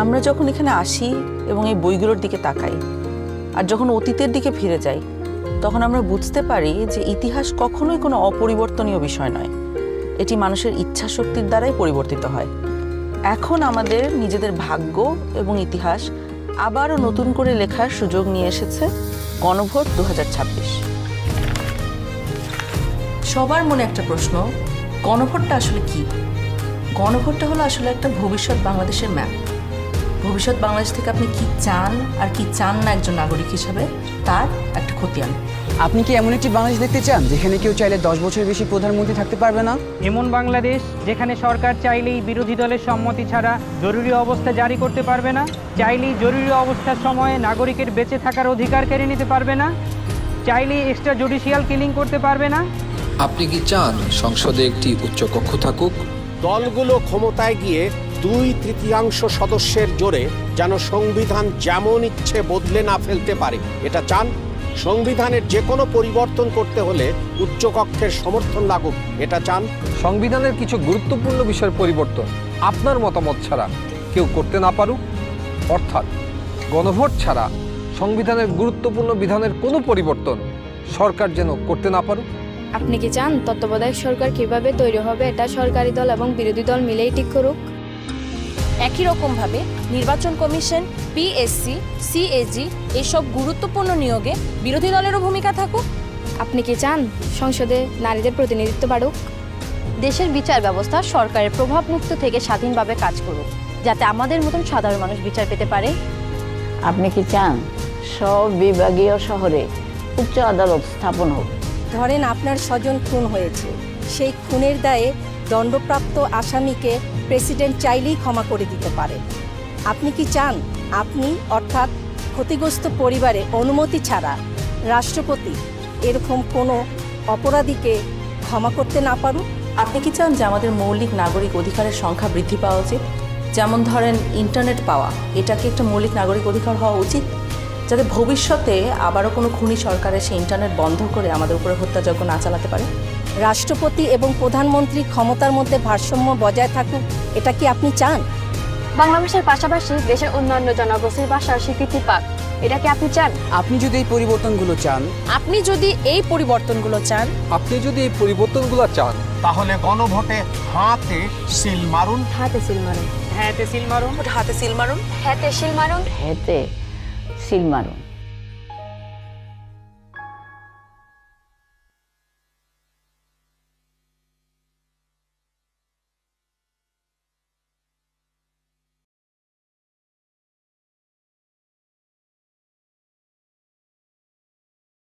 আমরা যখন এখানে আসি এবং এই বইগুলোর দিকে তাকাই আর যখন অতীতের দিকে ফিরে যাই তখন আমরা বুঝতে পারি যে ইতিহাস কখনোই কোনো অপরিবর্তনীয় বিষয় নয়, এটি মানুষের ইচ্ছা শক্তির দ্বারাই পরিবর্তিত হয়। এখন আমাদের নিজেদের ভাগ্য এবং ইতিহাস আবারও নতুন করে লেখার সুযোগ নিয়ে এসেছে গণভোট 2026। সবার মনে একটা প্রশ্ন, গণভোটটা আসলে কি? গণভোটটা হলো আসলে একটা ভবিষ্যৎ বাংলাদেশের ম্যাপ। ভবিষ্যৎ বাংলাদেশ থেকে আপনি কি চান আর কি চান না একজন নাগরিক হিসাবে তার একটা খতিয়ান। আপনি কি এমন একটি বাংলাদেশ দেখতে চান যেখানে কেউ চাইলে 10 বছর বেশি প্রধানমন্ত্রী থাকতে পারবে না? এমন বাংলাদেশ যেখানে সরকার চাইলেই বিরোধী দলের সম্মতি ছাড়া জরুরি অবস্থা জারি করতে পারবে না, চাইলেই জরুরি অবস্থার সময়ে নাগরিকের বেঁচে থাকার অধিকার কেড়ে নিতে পারবে না, চাইলেই এক্সট্রা জুডিশিয়াল কিলিং করতে পারবে না? আপনি কি চান সংসদে একটি উচ্চকক্ষ থাকুক? দলগুলো ক্ষমতায় গিয়ে 2/3 সদস্যের জোরে যেন সংবিধান যেমন ইচ্ছে বদলে না ফেলতে পারে, এটা চান? সংবিধানের যে কোনো পরিবর্তন করতে হলে উচ্চকক্ষের সমর্থন লাগুক, এটা চান? সংবিধানের কিছু গুরুত্বপূর্ণ বিষয়ের পরিবর্তন আপনার মতামত ছাড়া কেউ করতে না পারুক, অর্থাৎ গণভোট ছাড়া সংবিধানের গুরুত্বপূর্ণ বিধানের কোনো পরিবর্তন সরকার যেন করতে না পারুক। আপনি কি চান তত্ত্বাবধায়ক সরকার কিভাবে তৈরি হবে এটা সরকারি দল এবং বিরোধী দল মিলেই ঠিক করুক? একই রকমভাবে নির্বাচন কমিশন, পিএসসি, সিএজি এসব গুরুত্বপূর্ণ নিয়োগে বিরোধী দলেরও ভূমিকা থাকুক? আপনি কি চান সংসদে নারীদের প্রতিনিধিত্ব বাড়ুক? দেশের বিচার ব্যবস্থা সরকারের প্রভাবমুক্ত থেকে স্বাধীনভাবে কাজ করুক, যাতে আমাদের মতন সাধারণ মানুষ বিচার পেতে পারে? আপনি কি চান সব বিভাগীয় শহরে উচ্চ আদালত স্থাপন হোক? ধরেন আপনার স্বজন খুন হয়েছে, সেই খুনের দায়ে দণ্ডপ্রাপ্ত আসামিকে প্রেসিডেন্ট চাইলেই ক্ষমা করে দিতে পারে। আপনি কি চান আপনি অর্থাৎ ক্ষতিগ্রস্ত পরিবারে অনুমতি ছাড়া রাষ্ট্রপতি এরকম কোনো অপরাধীকে ক্ষমা করতে না পারুক? আপনি কি চান যে আমাদের মৌলিক নাগরিক অধিকারের সংখ্যা বৃদ্ধি পাওয়া উচিত? যেমন ধরেন ইন্টারনেট পাওয়া, এটাকে একটা মৌলিক নাগরিক অধিকার হওয়া উচিত, যাতে ভবিষ্যতে আবারও কোনো খুনি সরকারের সেই ইন্টারনেট বন্ধ করে আমাদের উপরে হত্যাযজ্ঞ না চালাতে পারে। রাষ্ট্রপতি এবং প্রধানমন্ত্রী ক্ষমতার মধ্যে ভারসাম্য বজায় থাকুক, এটা কি আপনি চান? বাংলা ভাষার পাশাপাশি দেশের অন্যান্য জনগোষ্ঠীর ভাষার স্বীকৃতি পাক, এটা কি আপনি চান? আপনি যদি এই পরিবর্তনগুলো চান, আপনি যদি এই পরিবর্তনগুলো চান, আপনি যদি এই পরিবর্তনগুলো চান, তাহলে গণভোটে হাতে সিল মারুন। হাতে সিল মারুন। হ্যাঁ, সিল মারুন। হাতে সিল মারুন। হাতে সিল মারুন। হেতে সিল মারুন।